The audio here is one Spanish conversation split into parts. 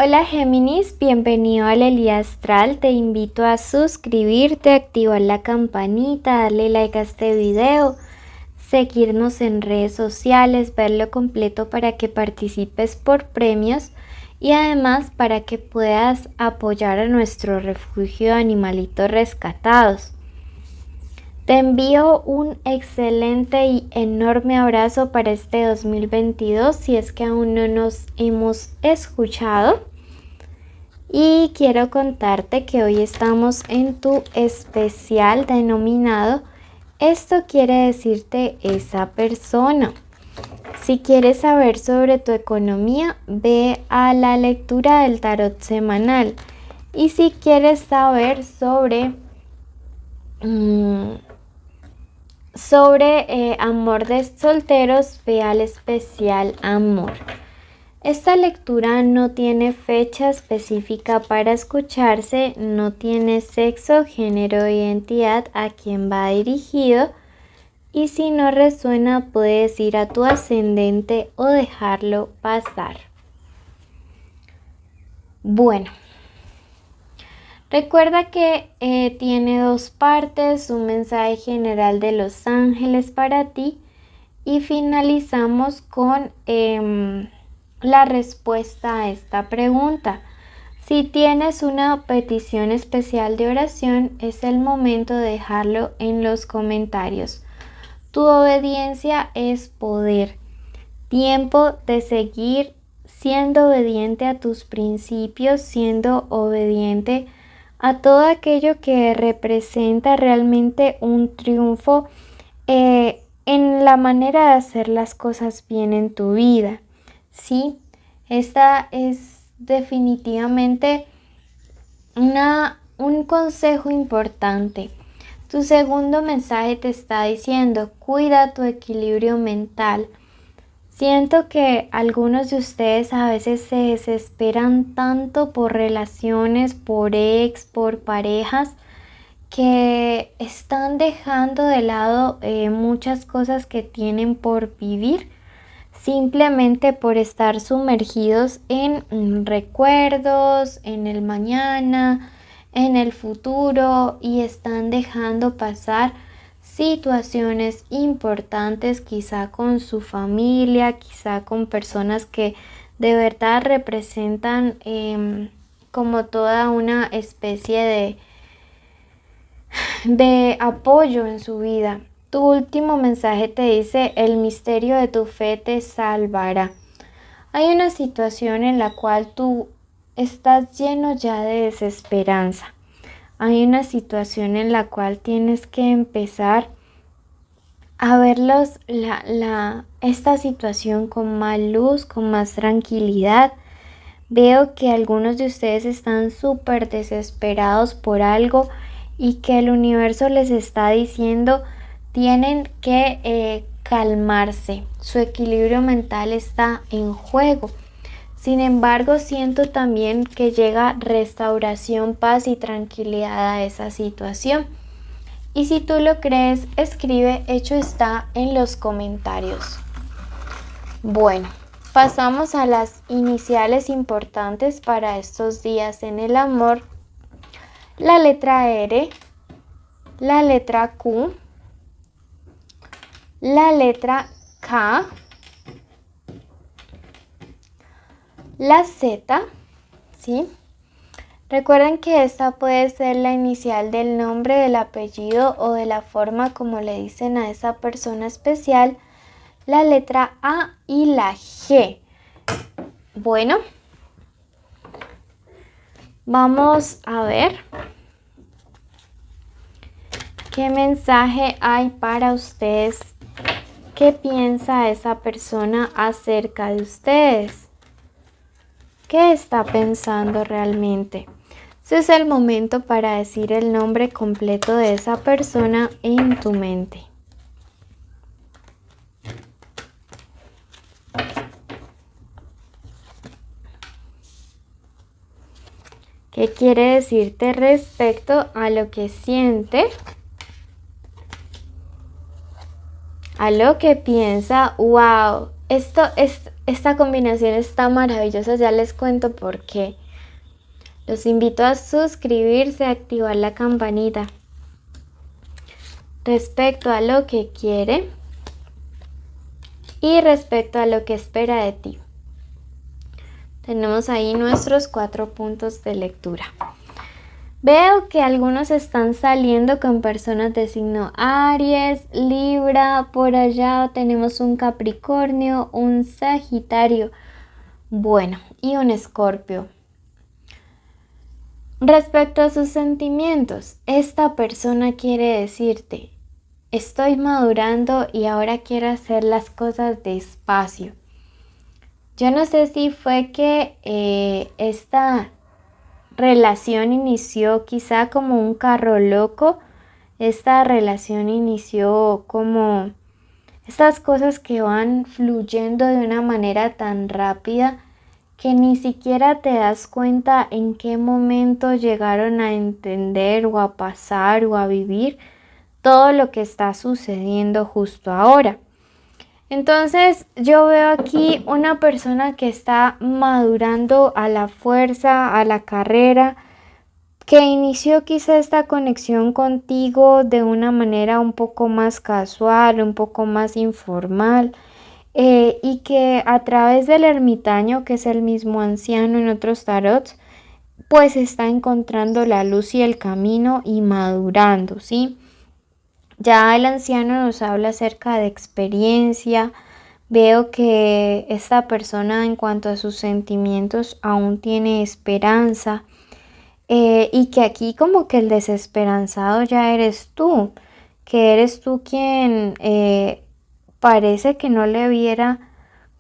Hola Géminis, bienvenido al Elía Astral. Te invito a suscribirte, activar la campanita, darle like a este video, seguirnos en redes sociales, verlo completo para que participes por premios y además para que puedas apoyar a nuestro refugio de animalitos rescatados. Te envío un excelente y enorme abrazo para este 2022 si es que aún no nos hemos escuchado. Y quiero contarte que hoy estamos en tu especial denominado Esto quiere decirte esa persona. Si quieres saber sobre tu economía, ve a la lectura del tarot semanal. Y si quieres saber sobre amor de solteros, ve al especial amor. Esta lectura no tiene fecha específica para escucharse, no tiene sexo, género o identidad a quien va dirigido, y si no resuena puedes ir a tu ascendente o dejarlo pasar. Bueno, recuerda que tiene dos partes, un mensaje general de los ángeles para ti y finalizamos con la respuesta a esta pregunta. Si tienes una petición especial de oración, es el momento de dejarlo en los comentarios. Tu obediencia es poder. Tiempo de seguir siendo obediente a tus principios, siendo obediente a todo aquello que representa realmente un triunfo en la manera de hacer las cosas bien en tu vida. Sí, esta es definitivamente un consejo importante. Tu segundo mensaje te está diciendo, cuida tu equilibrio mental. Siento que algunos de ustedes a veces se desesperan tanto por relaciones, por ex, por parejas, que están dejando de lado muchas cosas que tienen por vivir, simplemente por estar sumergidos en recuerdos, en el mañana, en el futuro, y están dejando pasar situaciones importantes, quizá con su familia, quizá con personas que de verdad representan como toda una especie de apoyo en su vida. Tu último mensaje te dice, el misterio de tu fe te salvará. Hay una situación en la cual tú estás lleno ya de desesperanza. Hay una situación en la cual tienes que empezar a ver esta situación con más luz, con más tranquilidad. Veo que algunos de ustedes están súper desesperados por algo y que el universo les está diciendo tienen que calmarse. Su equilibrio mental está en juego. Sin embargo, siento también que llega restauración, paz y tranquilidad a esa situación. Y si tú lo crees, escribe hecho está en los comentarios. Bueno, pasamos a las iniciales importantes para estos días en el amor. La letra R, la letra Q, la letra K, la Z, ¿sí? Recuerden que esta puede ser la inicial del nombre, del apellido o de la forma como le dicen a esa persona especial, la letra A y la G. Bueno, vamos a ver qué mensaje hay para ustedes. ¿Qué piensa esa persona acerca de ustedes? ¿Qué está pensando realmente? Ese es el momento para decir el nombre completo de esa persona en tu mente. ¿Qué quiere decirte respecto a lo que siente? A lo que piensa. ¡Wow! esta combinación está maravillosa, ya les cuento por qué. Los invito a suscribirse, a activar la campanita respecto a lo que quiere y respecto a lo que espera de ti. Tenemos ahí nuestros 4 puntos de lectura. Veo que algunos están saliendo con personas de signo Aries, Libra, por allá tenemos un Capricornio, un Sagitario, bueno, y un Escorpio. Respecto a sus sentimientos, esta persona quiere decirte, estoy madurando y ahora quiero hacer las cosas despacio. Yo no sé si fue que esta relación inició quizá como un carro loco. Esta relación inició como estas cosas que van fluyendo de una manera tan rápida que ni siquiera te das cuenta en qué momento llegaron a entender o a pasar o a vivir todo lo que está sucediendo justo ahora. Entonces yo veo aquí una persona que está madurando a la fuerza, a la carrera, que inició quizá esta conexión contigo de una manera un poco más casual, un poco más informal, y que a través del ermitaño, que es el mismo anciano en otros tarots, pues está encontrando la luz y el camino y madurando, ¿sí? Ya el anciano nos habla acerca de experiencia. Veo que esta persona en cuanto a sus sentimientos aún tiene esperanza, y que aquí como que el desesperanzado ya eres tú, que eres tú quien parece que no le viera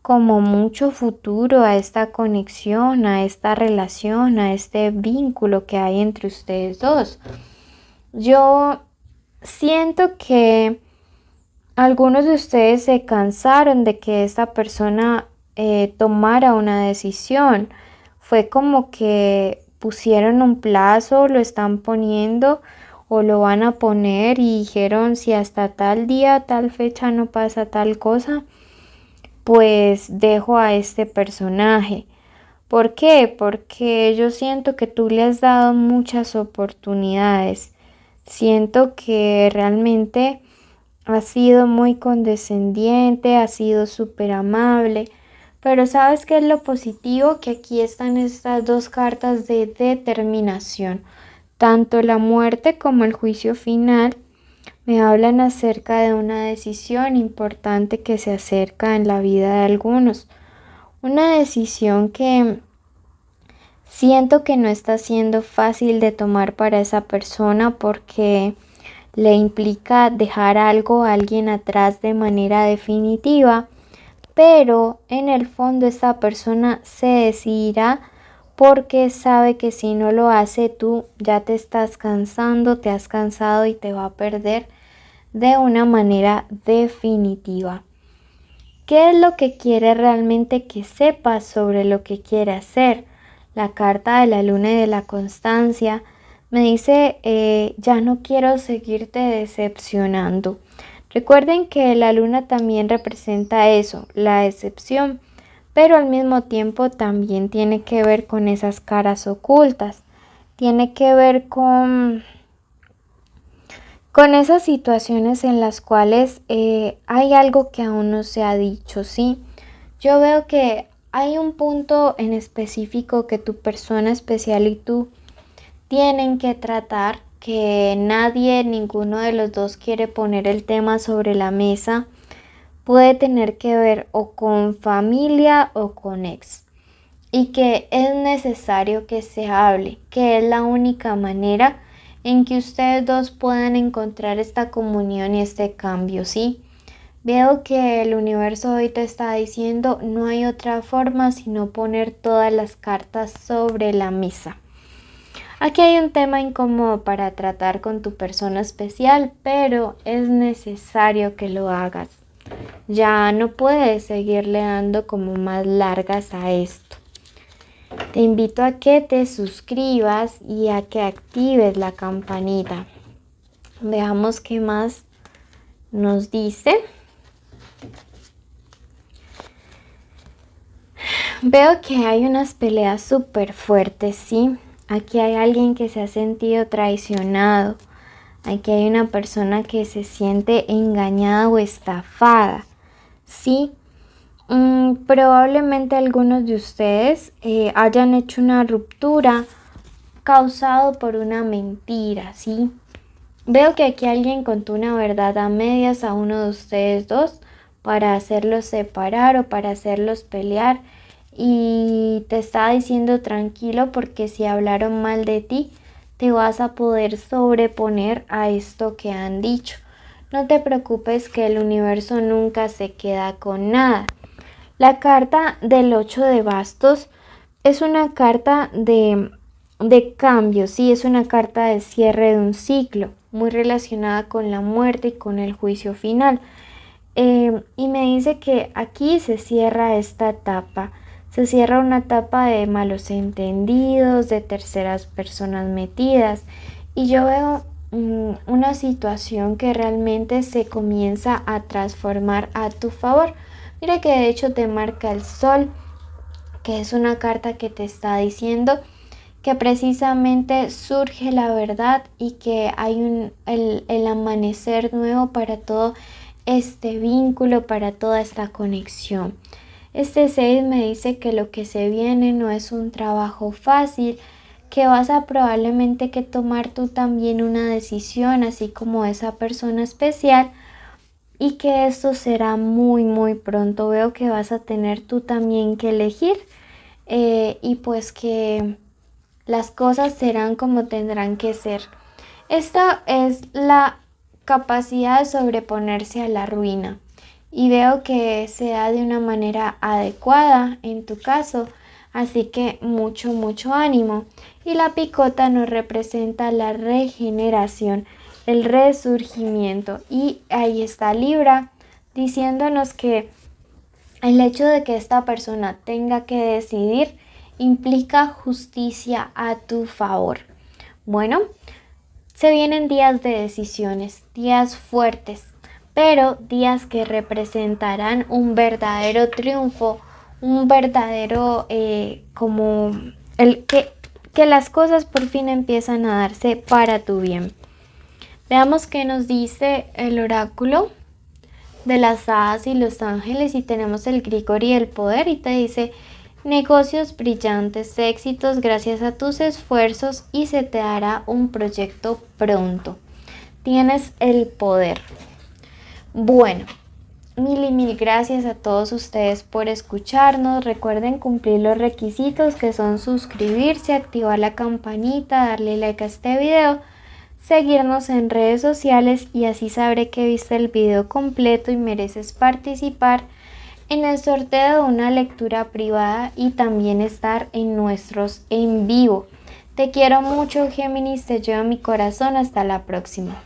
como mucho futuro a esta conexión, a esta relación, a este vínculo que hay entre ustedes dos. Yo siento que algunos de ustedes se cansaron de que esta persona tomara una decisión. Fue como que pusieron un plazo, lo están poniendo o lo van a poner y dijeron si hasta tal día, tal fecha no pasa tal cosa, pues dejo a este personaje. ¿Por qué? Porque yo siento que tú le has dado muchas oportunidades. Siento que realmente has sido muy condescendiente, has sido súper amable, pero ¿sabes qué es lo positivo? Que aquí están estas 2 cartas de determinación. Tanto la muerte como el juicio final me hablan acerca de una decisión importante que se acerca en la vida de algunos. Una decisión que siento que no está siendo fácil de tomar para esa persona porque le implica dejar algo a alguien atrás de manera definitiva, pero en el fondo esa persona se decidirá porque sabe que si no lo hace tú ya te estás cansando, te has cansado y te va a perder de una manera definitiva. ¿Qué es lo que quiere realmente que sepas sobre lo que quiere hacer? La carta de la luna y de la constancia me dice, ya no quiero seguirte decepcionando. Recuerden que la luna también representa eso, la decepción, pero al mismo tiempo también tiene que ver con esas caras ocultas. Tiene que ver con esas situaciones en las cuales hay algo que aún no se ha dicho, ¿sí? Yo veo que hay un punto en específico que tu persona especial y tú tienen que tratar, que nadie, ninguno de los dos quiere poner el tema sobre la mesa. Puede tener que ver o con familia o con ex. Y que es necesario que se hable, que es la única manera en que ustedes dos puedan encontrar esta comunión y este cambio, ¿sí? Veo que el universo hoy te está diciendo no hay otra forma sino poner todas las cartas sobre la mesa. Aquí hay un tema incómodo para tratar con tu persona especial, pero es necesario que lo hagas. Ya no puedes seguirle dando como más largas a esto. Te invito a que te suscribas y a que actives la campanita. Veamos qué más nos dice. Veo que hay unas peleas súper fuertes, ¿sí? Aquí hay alguien que se ha sentido traicionado. Aquí hay una persona que se siente engañada o estafada, ¿sí? Probablemente algunos de ustedes hayan hecho una ruptura causado por una mentira, ¿sí? Veo que aquí alguien contó una verdad a medias a uno de ustedes dos para hacerlos separar o para hacerlos pelear y te está diciendo tranquilo porque si hablaron mal de ti te vas a poder sobreponer a esto que han dicho. No te preocupes que el universo nunca se queda con nada. La carta del 8 de bastos es una carta de cambio, sí, es una carta de cierre de un ciclo, muy relacionada con la muerte y con el juicio final. Y me dice que aquí se cierra esta etapa, se cierra una etapa de malos entendidos, de terceras personas metidas, y yo veo una situación que realmente se comienza a transformar a tu favor. Mira que de hecho te marca el sol, que es una carta que te está diciendo que precisamente surge la verdad y que hay el amanecer nuevo para todo este vínculo, para toda esta conexión. Este 6 me dice que lo que se viene no es un trabajo fácil, que vas a probablemente que tomar tú también una decisión, así como esa persona especial, y que esto será muy pronto. Veo que vas a tener tú también que elegir y pues que las cosas serán como tendrán que ser. Esta es la capacidad de sobreponerse a la ruina y veo que se da de una manera adecuada en tu caso, así que mucho ánimo. Y la picota nos representa la regeneración, el resurgimiento, y ahí está Libra diciéndonos que el hecho de que esta persona tenga que decidir implica justicia a tu favor. Bueno, se vienen días de decisiones, días fuertes, pero días que representarán un verdadero triunfo, un verdadero como el que las cosas por fin empiezan a darse para tu bien. Veamos qué nos dice el oráculo de las hadas y los ángeles, y tenemos el Grigori y el poder, y te dice: negocios brillantes, éxitos gracias a tus esfuerzos y se te hará un proyecto pronto. Tienes el poder. Bueno, mil gracias a todos ustedes por escucharnos. Recuerden cumplir los requisitos, que son suscribirse, activar la campanita, darle like a este video, seguirnos en redes sociales, y así sabré que viste el video completo y mereces participar en el sorteo de una lectura privada y también estar en nuestros en vivo. Te quiero mucho, Géminis, te llevo en mi corazón. Hasta la próxima.